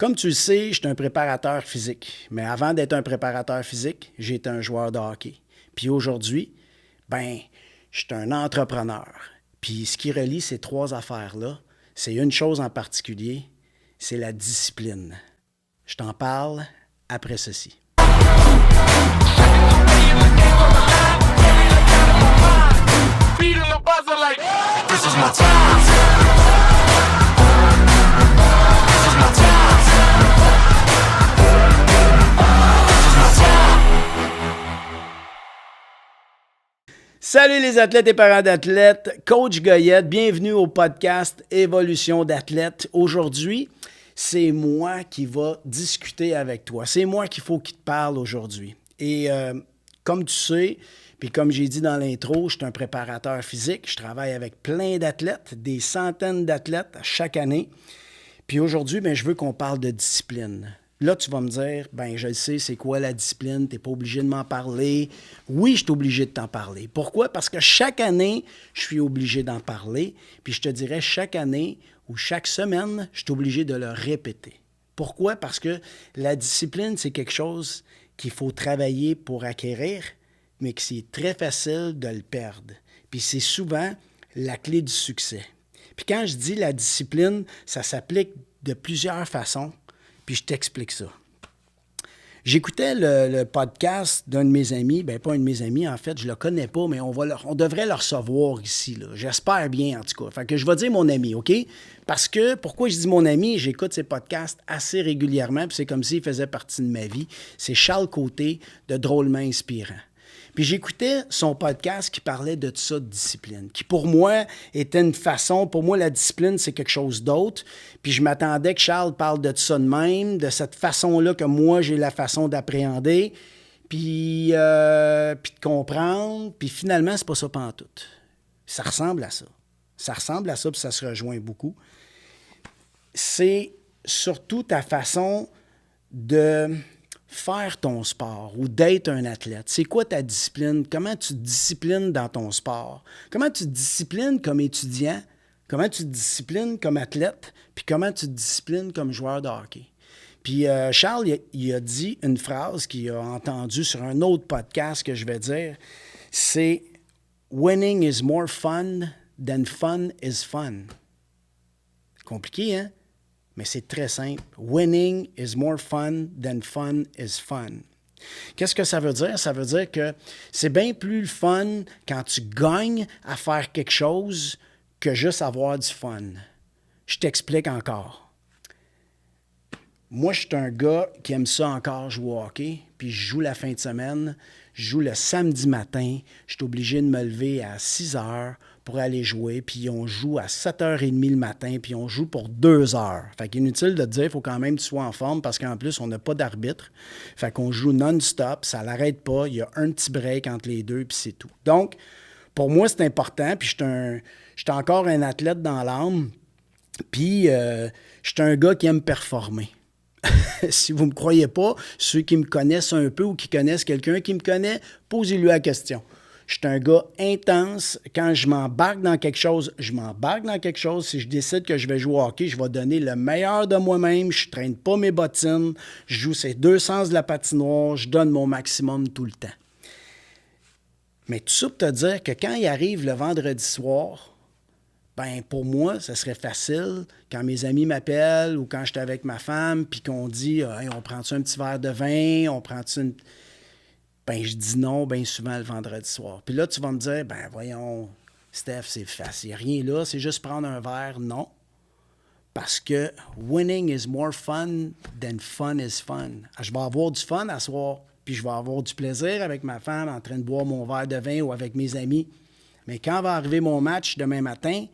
Comme tu le sais, je suis un préparateur physique. Mais avant d'être un préparateur physique, j'ai été un joueur de hockey. Puis aujourd'hui, je suis un entrepreneur. Puis ce qui relie ces trois affaires-là, c'est une chose en particulier, c'est la discipline. Je t'en parle après ceci. Salut les athlètes et parents d'athlètes, Coach Goyette, bienvenue au podcast Évolution d'athlète. Aujourd'hui, c'est moi qui va discuter avec toi. C'est moi qu'il faut qu'il te parle aujourd'hui. Et comme tu sais, puis comme j'ai dit dans l'intro, je suis un préparateur physique. Je travaille avec plein d'athlètes, des centaines d'athlètes chaque année. Puis aujourd'hui, je veux qu'on parle de discipline. Là, tu vas me dire, je le sais, c'est quoi la discipline? Tu n'es pas obligé de m'en parler. Oui, je suis obligé de t'en parler. Pourquoi? Parce que chaque année, je suis obligé d'en parler. Puis je te dirais, chaque année ou chaque semaine, je suis obligé de le répéter. Pourquoi? Parce que la discipline, c'est quelque chose qu'il faut travailler pour acquérir, mais que c'est très facile de le perdre. Puis c'est souvent la clé du succès. Puis quand je dis la discipline, ça s'applique de plusieurs façons. Puis je t'explique ça. J'écoutais le podcast d'un de mes amis, pas un de mes amis, en fait, je le connais pas, mais on devrait le recevoir ici, là. J'espère bien, en tout cas. Fait que je vais dire mon ami, OK? Parce que, pourquoi je dis mon ami? J'écoute ses podcasts assez régulièrement, puis c'est comme s'il faisait partie de ma vie. C'est Charles Côté de Drôlement Inspirant. Puis j'écoutais son podcast qui parlait de ça, de discipline, qui pour moi était une façon, pour moi la discipline c'est quelque chose d'autre, puis je m'attendais que Charles parle de ça de même, de cette façon-là que moi j'ai la façon d'appréhender, puis de comprendre, puis finalement c'est pas ça pantoute. Ça ressemble à ça. Ça ressemble à ça, puis ça se rejoint beaucoup. C'est surtout ta façon de faire ton sport ou d'être un athlète. C'est quoi ta discipline? Comment tu te disciplines dans ton sport? Comment tu te disciplines comme étudiant? Comment tu te disciplines comme athlète? Puis comment tu te disciplines comme joueur de hockey? Puis Charles, il a dit une phrase qu'il a entendue sur un autre podcast que je vais dire, c'est « Winning is more fun than fun is fun ». Compliqué, hein? Mais c'est très simple. Winning is more fun than fun is fun. Qu'est-ce que ça veut dire? Ça veut dire que c'est bien plus le fun quand tu gagnes à faire quelque chose que juste avoir du fun. Je t'explique encore. Moi, je suis un gars qui aime ça encore jouer au hockey, puis je joue la fin de semaine, je joue le samedi matin, je suis obligé de me lever à 6 heures pour aller jouer, puis on joue à 7h30 le matin, puis on joue pour 2 heures. Fait qu'inutile de te dire, il faut quand même que tu sois en forme, parce qu'en plus, on n'a pas d'arbitre. Fait qu'on joue non-stop, ça l'arrête pas, il y a un petit break entre les deux, puis c'est tout. Donc, pour moi, c'est important, puis je suis encore un athlète dans l'âme, puis je suis un gars qui aime performer. Si vous ne me croyez pas, ceux qui me connaissent un peu ou qui connaissent quelqu'un qui me connaît, posez-lui la question. Je suis un gars intense. Quand je m'embarque dans quelque chose, je m'embarque dans quelque chose. Si je décide que je vais jouer au hockey, je vais donner le meilleur de moi-même. Je ne traîne pas mes bottines. Je joue ces deux sens de la patinoire. Je donne mon maximum tout le temps. Mais tout ça pour te dire que quand il arrive le vendredi soir, pour moi, ça serait facile quand mes amis m'appellent ou quand j'étais avec ma femme puis qu'on dit hey, on prend-tu un petit verre de vin, on prend-tu une... je dis non bien souvent le vendredi soir. Puis là, tu vas me dire, voyons, Steph, c'est facile, il n'y a rien là, c'est juste prendre un verre. Non. Parce que winning is more fun than fun is fun. Je vais avoir du fun à soir, puis je vais avoir du plaisir avec ma femme en train de boire mon verre de vin ou avec mes amis. Mais quand va arriver mon match demain matin,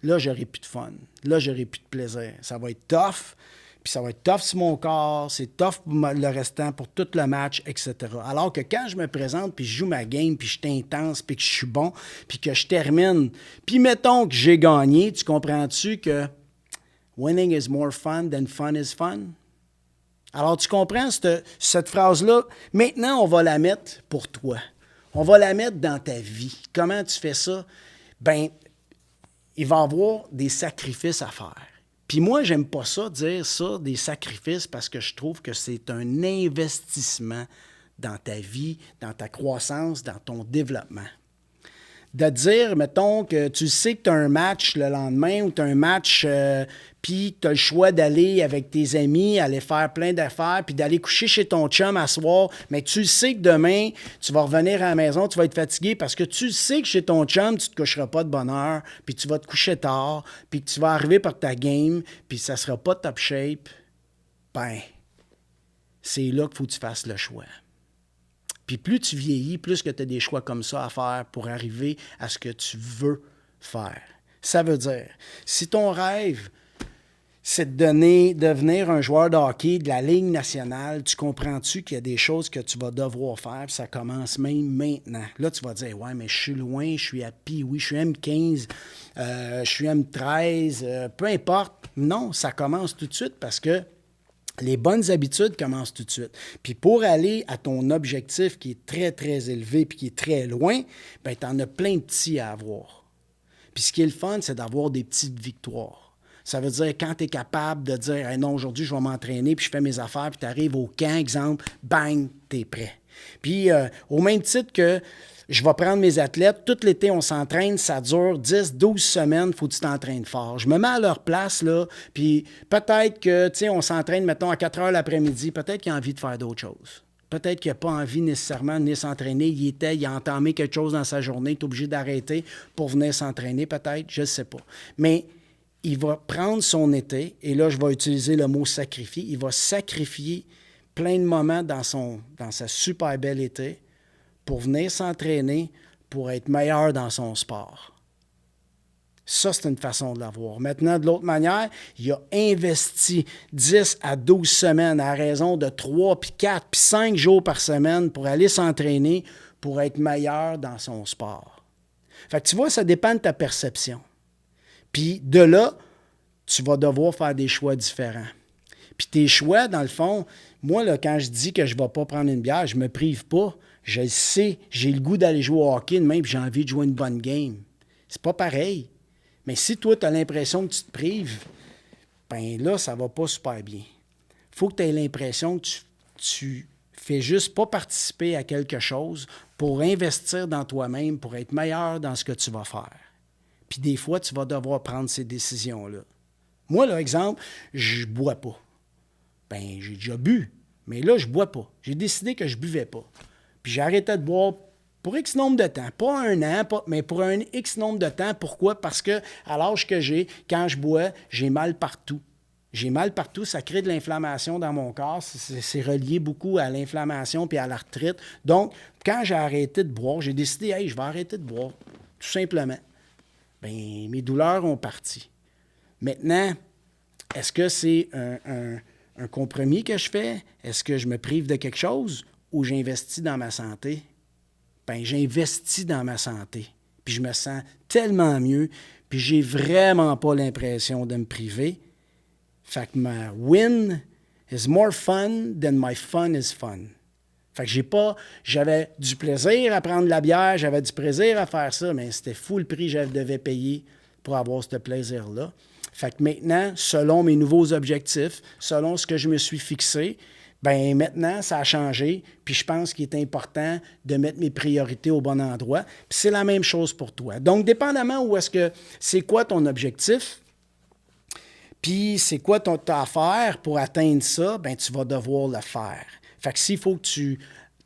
là, j'aurai plus de fun. Là, j'aurai plus de plaisir. Ça va être tough, puis ça va être tough sur mon corps, c'est tough pour le restant, pour tout le match, etc. Alors que quand je me présente, puis je joue ma game, puis je suis intense, puis que je suis bon, puis que je termine, puis mettons que j'ai gagné, tu comprends-tu que winning is more fun than fun is fun? Alors, tu comprends cette phrase-là? Maintenant, on va la mettre pour toi. On va la mettre dans ta vie. Comment tu fais ça? Il va y avoir des sacrifices à faire. Puis moi, j'aime pas ça, dire ça, des sacrifices, parce que je trouve que c'est un investissement dans ta vie, dans ta croissance, dans ton développement. De dire, mettons, que tu sais que tu as un match le lendemain ou tu as un match, puis tu as le choix d'aller avec tes amis, aller faire plein d'affaires, puis d'aller coucher chez ton chum à soir, mais tu sais que demain, tu vas revenir à la maison, tu vas être fatigué parce que tu sais que chez ton chum, tu ne te coucheras pas de bonne heure, puis tu vas te coucher tard, puis que tu vas arriver par ta game, puis ça ne sera pas top shape. Ben, c'est là qu'il faut que tu fasses le choix. Puis plus tu vieillis, plus que tu as des choix comme ça à faire pour arriver à ce que tu veux faire. Ça veut dire, si ton rêve, c'est de devenir un joueur de hockey de la Ligue nationale, tu comprends-tu qu'il y a des choses que tu vas devoir faire, puis ça commence même maintenant. Là, tu vas dire, ouais, mais je suis loin, je suis à oui, je suis M15, je suis M13, peu importe. Non, ça commence tout de suite parce que les bonnes habitudes commencent tout de suite. Puis pour aller à ton objectif qui est très, très élevé puis qui est très loin, bien, tu en as plein de petits à avoir. Puis ce qui est le fun, c'est d'avoir des petites victoires. Ça veut dire quand tu es capable de dire hey, « non, aujourd'hui, je vais m'entraîner, puis je fais mes affaires, puis tu arrives au camp, exemple, bang, tu es prêt. » Puis au même titre que je vais prendre mes athlètes, tout l'été, on s'entraîne, ça dure 10, 12 semaines, il faut que tu t'entraînes fort. Je me mets à leur place, là, puis peut-être que, tu sais, on s'entraîne, mettons, à 4 heures l'après-midi, peut-être qu'il a envie de faire d'autres choses. Peut-être qu'il n'a pas envie nécessairement de venir s'entraîner, il a entamé quelque chose dans sa journée, il est obligé d'arrêter pour venir s'entraîner, peut-être, je ne sais pas. Mais il va prendre son été, et là, je vais utiliser le mot « sacrifier », il va sacrifier plein de moments dans sa super belle été, pour venir s'entraîner, pour être meilleur dans son sport. Ça, c'est une façon de l'avoir. Maintenant, de l'autre manière, il a investi 10 à 12 semaines à raison de 3, puis 4, puis 5 jours par semaine pour aller s'entraîner, pour être meilleur dans son sport. Fait que tu vois, ça dépend de ta perception. Puis de là, tu vas devoir faire des choix différents. Puis tes choix, dans le fond, moi, là, quand je dis que je ne vais pas prendre une bière, je ne me prive pas. Je le sais, j'ai le goût d'aller jouer au hockey demain puis j'ai envie de jouer une bonne game. C'est pas pareil. Mais si toi, tu as l'impression que tu te prives, bien là, ça va pas super bien. Il faut que tu aies l'impression que tu fais juste pas participer à quelque chose pour investir dans toi-même, pour être meilleur dans ce que tu vas faire. Puis des fois, tu vas devoir prendre ces décisions-là. Moi, là, exemple, je bois pas. Bien, j'ai déjà bu, mais là, je bois pas. J'ai décidé que je buvais pas. Puis j'ai arrêté de boire pour X nombre de temps. Pas un an, mais pour un X nombre de temps. Pourquoi? Parce que à l'âge que j'ai, quand je bois, j'ai mal partout. J'ai mal partout, ça crée de l'inflammation dans mon corps. C'est relié beaucoup à l'inflammation puis à l'arthrite. Donc, quand j'ai arrêté de boire, j'ai décidé, hey, je vais arrêter de boire, tout simplement. Bien, mes douleurs ont parti. Maintenant, est-ce que c'est un compromis que je fais? Est-ce que je me prive de quelque chose? Ou j'investis dans ma santé, bien, j'investis dans ma santé. Puis je me sens tellement mieux, puis j'ai vraiment pas l'impression de me priver. Fait que ma win is more fun than my fun is fun. Fait que j'avais du plaisir à prendre la bière, j'avais du plaisir à faire ça, mais c'était fou le prix que je devais payer pour avoir ce plaisir-là. Fait que maintenant, selon mes nouveaux objectifs, selon ce que je me suis fixé, bien, maintenant, ça a changé, puis je pense qu'il est important de mettre mes priorités au bon endroit. Puis c'est la même chose pour toi. Donc, dépendamment où est-ce que c'est quoi ton objectif, puis c'est quoi ton affaire pour atteindre ça, bien, tu vas devoir le faire. Fait que s'il faut que tu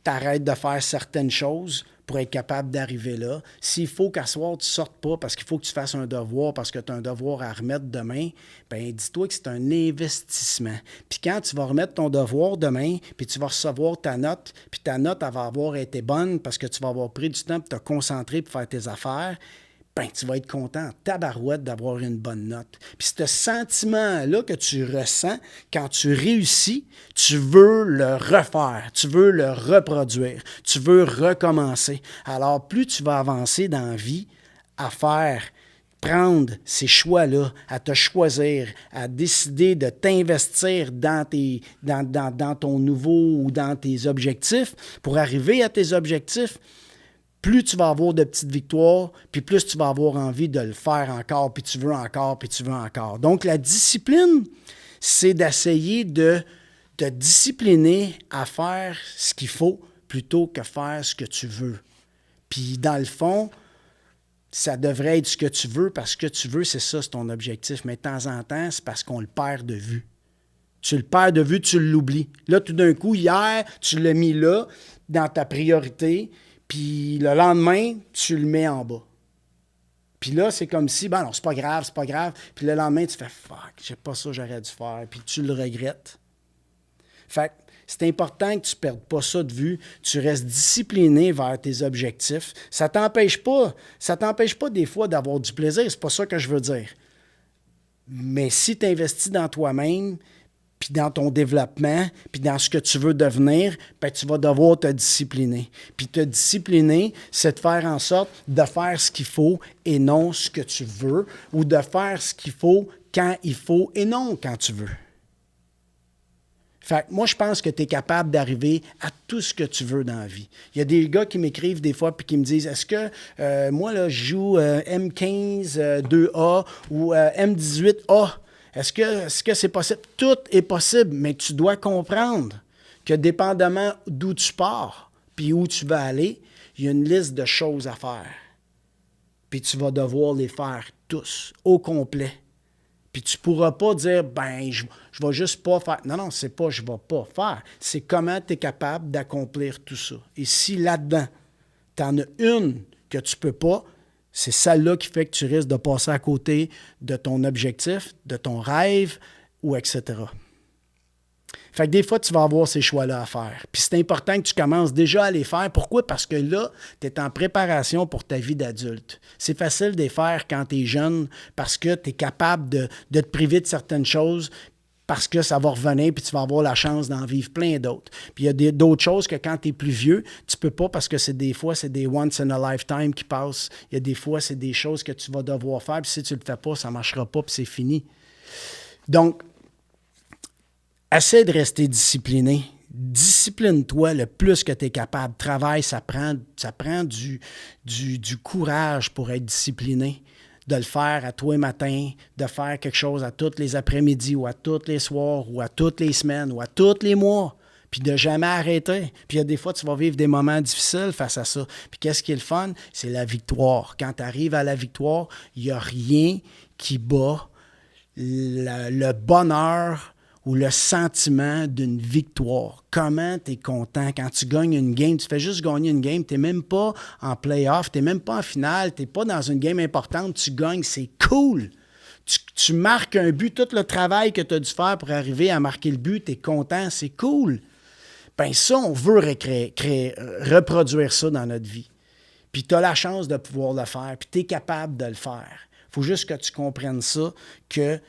t'arrêtes de faire certaines choses pour être capable d'arriver là. S'il faut qu'à soir, tu ne sortes pas parce qu'il faut que tu fasses un devoir, parce que tu as un devoir à remettre demain, bien, dis-toi que c'est un investissement. Puis quand tu vas remettre ton devoir demain, puis tu vas recevoir ta note, puis ta note, elle va avoir été bonne parce que tu vas avoir pris du temps pour te concentrer pour faire tes affaires, bien, tu vas être content en tabarouette d'avoir une bonne note. Puis ce sentiment-là que tu ressens quand tu réussis, tu veux le refaire, tu veux le reproduire, tu veux recommencer. Alors, plus tu vas avancer dans la vie à prendre ces choix-là, à te choisir, à décider de t'investir dans ton nouveau ou dans tes objectifs pour arriver à tes objectifs, plus tu vas avoir de petites victoires, puis plus tu vas avoir envie de le faire encore, puis tu veux encore, puis tu veux encore. Donc, la discipline, c'est d'essayer de te discipliner à faire ce qu'il faut plutôt que faire ce que tu veux. Puis, dans le fond, ça devrait être ce que tu veux parce que tu veux, c'est ça, c'est ton objectif. Mais de temps en temps, c'est parce qu'on le perd de vue. Tu le perds de vue, tu l'oublies. Là, tout d'un coup, hier, tu l'as mis là, dans ta priorité, puis le lendemain, tu le mets en bas. Puis là, c'est comme si, ben non, c'est pas grave, c'est pas grave. Puis le lendemain, tu fais « fuck, j'ai pas ça, j'aurais dû faire », puis tu le regrettes. Fait que c'est important que tu ne perdes pas ça de vue, tu restes discipliné vers tes objectifs. Ça ne t'empêche pas des fois d'avoir du plaisir, c'est pas ça que je veux dire. Mais si tu investis dans toi-même, puis dans ton développement, puis dans ce que tu veux devenir, ben tu vas devoir te discipliner. Puis te discipliner, c'est de faire en sorte de faire ce qu'il faut et non ce que tu veux, ou de faire ce qu'il faut quand il faut et non quand tu veux. Fait que moi, je pense que tu es capable d'arriver à tout ce que tu veux dans la vie. Il y a des gars qui m'écrivent des fois puis qui me disent « Est-ce que moi, là, je joue M15 2A ou M18A? Est-ce que c'est possible? » Tout est possible, mais tu dois comprendre que dépendamment d'où tu pars puis où tu vas aller, il y a une liste de choses à faire. Puis tu vas devoir les faire tous, au complet. Puis tu ne pourras pas dire, ben, je vais juste pas faire. Non, c'est pas je ne vais pas faire. C'est comment tu es capable d'accomplir tout ça. Et si là-dedans, tu en as une que tu ne peux pas, c'est celle-là qui fait que tu risques de passer à côté de ton objectif, de ton rêve, ou etc. Fait que des fois, tu vas avoir ces choix-là à faire. Puis c'est important que tu commences déjà à les faire. Pourquoi? Parce que là, tu es en préparation pour ta vie d'adulte. C'est facile de les faire quand tu es jeune parce que tu es capable de te priver de certaines choses parce que ça va revenir puis tu vas avoir la chance d'en vivre plein d'autres. Puis il y a d'autres choses que quand tu es plus vieux, tu peux pas parce que des fois, c'est des once in a lifetime qui passent. Il y a des fois, c'est des choses que tu vas devoir faire. Puis si tu le fais pas, ça marchera pas puis c'est fini. Donc, essaie de rester discipliné. Discipline-toi le plus que tu es capable. Travaille, ça prend du courage pour être discipliné. De le faire à tous les matins, de faire quelque chose à tous les après-midi ou à tous les soirs ou à toutes les semaines ou à tous les mois. Puis de jamais arrêter. Puis il y a des fois, tu vas vivre des moments difficiles face à ça. Puis qu'est-ce qui est le fun? C'est la victoire. Quand tu arrives à la victoire, il n'y a rien qui bat le bonheur ou le sentiment d'une victoire. Comment tu es content quand tu gagnes une game? Tu fais juste gagner une game, tu n'es même pas en playoff, tu n'es même pas en finale, tu n'es pas dans une game importante, tu gagnes, c'est cool. Tu marques un but, tout le travail que tu as dû faire pour arriver à marquer le but, tu es content, c'est cool. Bien ça, on veut reproduire ça dans notre vie. Puis tu as la chance de pouvoir le faire, puis tu es capable de le faire. Il faut juste que tu comprennes ça, que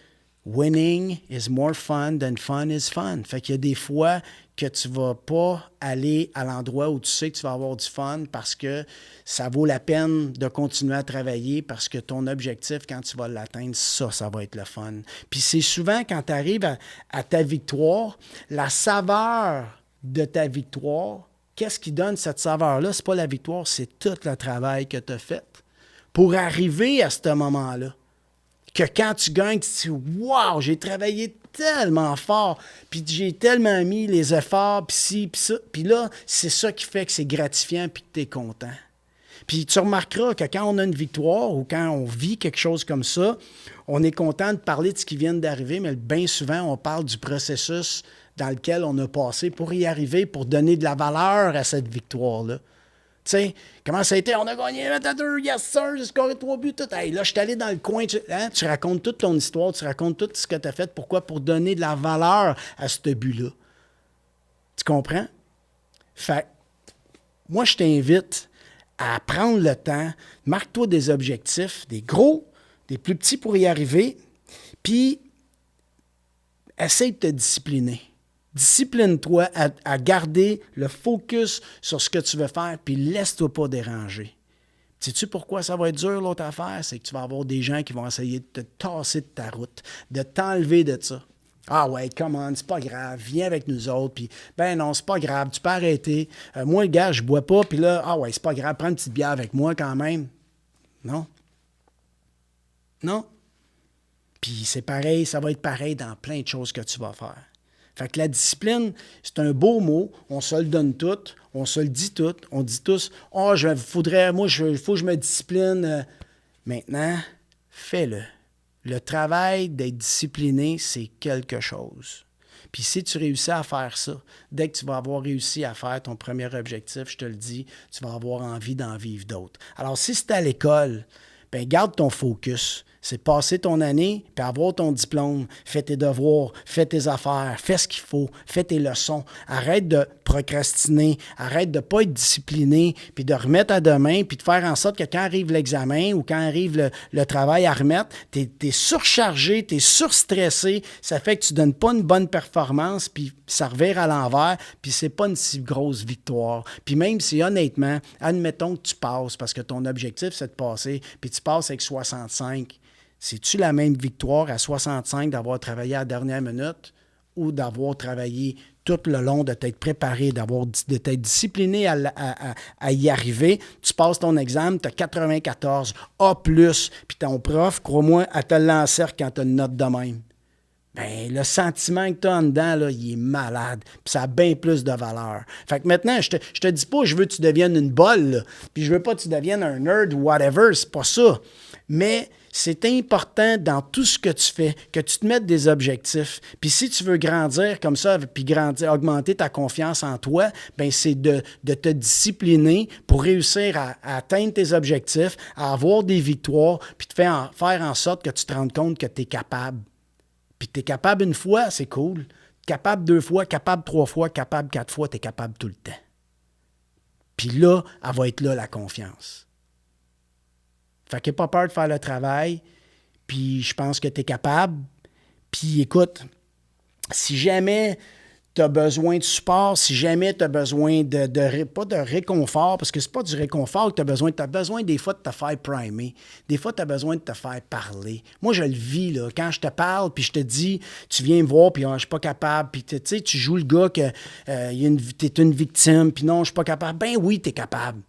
winning is more fun than fun is fun. Fait qu'il y a des fois que tu ne vas pas aller à l'endroit où tu sais que tu vas avoir du fun parce que ça vaut la peine de continuer à travailler parce que ton objectif, quand tu vas l'atteindre, ça va être le fun. Puis c'est souvent quand tu arrives à ta victoire, la saveur de ta victoire, qu'est-ce qui donne cette saveur-là? Ce n'est pas la victoire, c'est tout le travail que tu as fait pour arriver à ce moment-là. Que quand tu gagnes, tu te dis « Wow, j'ai travaillé tellement fort, puis j'ai tellement mis les efforts, puis ci, puis ça. » Puis là, c'est ça qui fait que c'est gratifiant, puis que tu es content. Puis tu remarqueras que quand on a une victoire ou quand on vit quelque chose comme ça, on est content de parler de ce qui vient d'arriver, mais bien souvent, on parle du processus dans lequel on a passé pour y arriver, pour donner de la valeur à cette victoire-là. Tu sais, comment ça a été? On a gagné 2, yes sir, j'ai scoré 3 buts, tout. Hey, là, je suis allé dans le coin. Tu racontes toute ton histoire, tu racontes tout ce que tu as fait. Pourquoi? Pour donner de la valeur à ce but-là. Tu comprends? Fait moi, je t'invite à prendre le temps, marque-toi des objectifs, des gros, des plus petits pour y arriver, puis essaye de te discipliner. Discipline-toi à garder le focus sur ce que tu veux faire, puis laisse-toi pas déranger. Sais-tu pourquoi ça va être dur, l'autre affaire? C'est que tu vas avoir des gens qui vont essayer de te tasser de ta route, de t'enlever de ça. Ah ouais, come on, c'est pas grave, viens avec nous autres. Puis, ben non, c'est pas grave, tu peux arrêter. Moi, le gars, je bois pas. Puis là, ah ouais, c'est pas grave, prends une petite bière avec moi quand même. Non. Non. Puis c'est pareil, ça va être pareil dans plein de choses que tu vas faire. Fait que la discipline, c'est un beau mot, on se le donne tout, on se le dit tout, on dit tous, « Oh, il faut que je me discipline. » Maintenant, fais-le. Le travail d'être discipliné, c'est quelque chose. Puis si tu réussis à faire ça, dès que tu vas avoir réussi à faire ton premier objectif, je te le dis, tu vas avoir envie d'en vivre d'autres. Alors si c'est à l'école, bien garde ton focus. C'est passer ton année, puis avoir ton diplôme. Fais tes devoirs, fais tes affaires, fais ce qu'il faut, fais tes leçons. Arrête de procrastiner, arrête de ne pas être discipliné, puis de remettre à demain, puis de faire en sorte que quand arrive l'examen ou quand arrive le travail à remettre, tu es surchargé, tu es surstressé, ça fait que tu ne donnes pas une bonne performance, puis ça revire à l'envers, puis c'est pas une si grosse victoire. Puis même si honnêtement, admettons que tu passes, parce que ton objectif c'est de passer, puis tu passes avec 65, c'est-tu la même victoire à 65 d'avoir travaillé à la dernière minute ou d'avoir travaillé tout le long, de t'être préparé, de t'être discipliné à y arriver? Tu passes ton examen, tu as 94, A+, puis ton prof, crois-moi, elle te l'encercle quand tu as une note de même. Bien, le sentiment que tu as en dedans, là, il est malade. Puis ça a bien plus de valeur. Fait que maintenant, je te dis pas, je veux que tu deviennes une bolle, là, puis je veux pas que tu deviennes un nerd ou whatever, c'est pas ça. Mais c'est important dans tout ce que tu fais, que tu te mettes des objectifs. Puis si tu veux grandir comme ça, puis augmenter ta confiance en toi, bien c'est de te discipliner pour réussir à atteindre tes objectifs, à avoir des victoires, puis de faire en sorte que tu te rendes compte que tu es capable. Puis tu es capable une fois, c'est cool. Capable 2 fois, capable 3 fois, capable 4 fois, tu es capable tout le temps. Puis là, elle va être là, la confiance. Fait que n'aie pas peur de faire le travail, puis je pense que tu es capable. Puis écoute, si jamais tu as besoin de support, si jamais tu as besoin pas de réconfort, parce que c'est pas du réconfort que tu as besoin des fois de te faire primer. Des fois, tu as besoin de te faire parler. Moi, je le vis, là, quand je te parle, puis je te dis, tu viens me voir, puis je suis pas capable, puis tu sais, tu joues le gars que tu es une victime, puis non, je suis pas capable. Ben oui, tu es capable.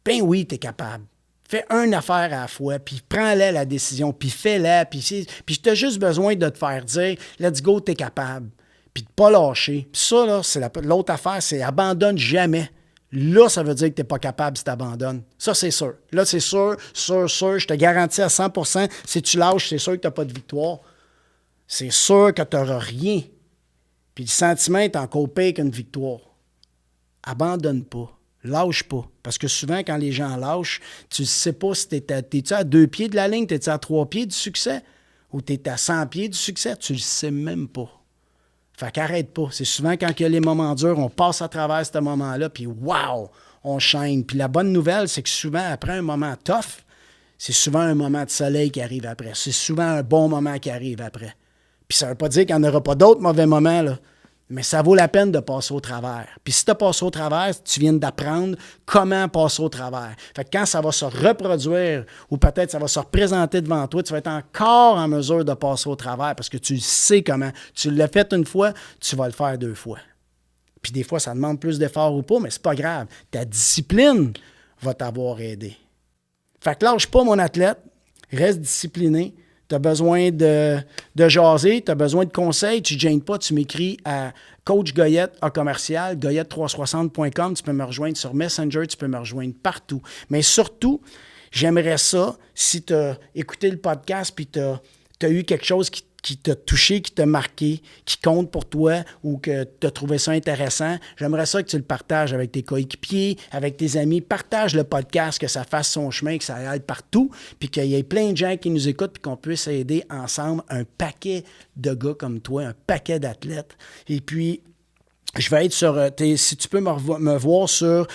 Ben oui, tu es capable. Fais une affaire à la fois, puis prends-la la décision, puis fais-la, puis tu as juste besoin de te faire dire « Let's go, t'es capable », puis de ne pas lâcher. Puis ça, là, c'est l'autre affaire, c'est « Abandonne jamais ». Là, ça veut dire que tu n'es pas capable si tu abandonnes. Ça, c'est sûr. Là, c'est sûr, je te garantis à 100%, si tu lâches, c'est sûr que tu n'as pas de victoire. C'est sûr que tu n'auras rien. Puis le sentiment est encore pire qu'une victoire. Abandonne pas. Lâche pas. Parce que souvent, quand les gens lâchent, tu ne sais pas si t'es-tu à 2 pieds de la ligne, t'es-tu à 3 pieds du succès, ou t'es à 100 pieds du succès, tu le sais même pas. Fait qu'arrête pas. C'est souvent quand il y a les moments durs, on passe à travers ce moment-là, puis wow, on chaîne. Puis la bonne nouvelle, c'est que souvent, après un moment tough, c'est souvent un moment de soleil qui arrive après. C'est souvent un bon moment qui arrive après. Puis ça ne veut pas dire qu'il n'y en aura pas d'autres mauvais moments, là. Mais ça vaut la peine de passer au travers. Puis si tu as passé au travers, tu viens d'apprendre comment passer au travers. Fait que quand ça va se reproduire, ou peut-être ça va se représenter devant toi, tu vas être encore en mesure de passer au travers parce que tu sais comment. Tu l'as fait une fois, tu vas le faire 2 fois. Puis des fois, ça demande plus d'efforts ou pas, mais c'est pas grave. Ta discipline va t'avoir aidé. Fait que lâche pas, mon athlète. Reste discipliné. Tu as besoin de jaser, tu as besoin de conseils, tu ne gênes pas, tu m'écris à Coach Goyette à commercial, goyette360.com, tu peux me rejoindre sur Messenger, tu peux me rejoindre partout. Mais surtout, j'aimerais ça, si tu as écouté le podcast puis tu as eu quelque chose qui t'a touché, qui t'a marqué, qui compte pour toi ou que tu as trouvé ça intéressant, j'aimerais ça que tu le partages avec tes coéquipiers, avec tes amis. Partage le podcast, que ça fasse son chemin, que ça aille partout, puis qu'il y ait plein de gens qui nous écoutent, puis qu'on puisse aider ensemble un paquet de gars comme toi, un paquet d'athlètes. Et puis, je vais être sur, si tu peux me voir sur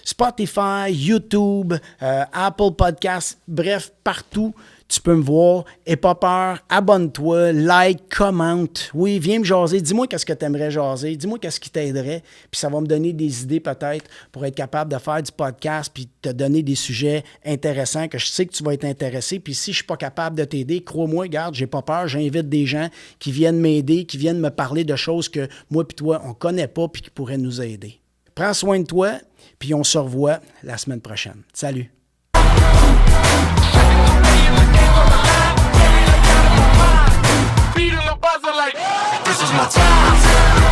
Spotify, YouTube, Apple Podcasts, bref, partout. Tu peux me voir. Aie pas peur. Abonne-toi. Like. Commente. Oui, viens me jaser. Dis-moi qu'est-ce que tu aimerais jaser. Dis-moi qu'est-ce qui t'aiderait. Puis ça va me donner des idées peut-être pour être capable de faire du podcast puis te donner des sujets intéressants que je sais que tu vas être intéressé. Puis si je suis pas capable de t'aider, crois-moi, regarde, j'ai pas peur. J'invite des gens qui viennent m'aider, qui viennent me parler de choses que moi puis toi, on connaît pas puis qui pourraient nous aider. Prends soin de toi, puis on se revoit la semaine prochaine. Salut! This is my time.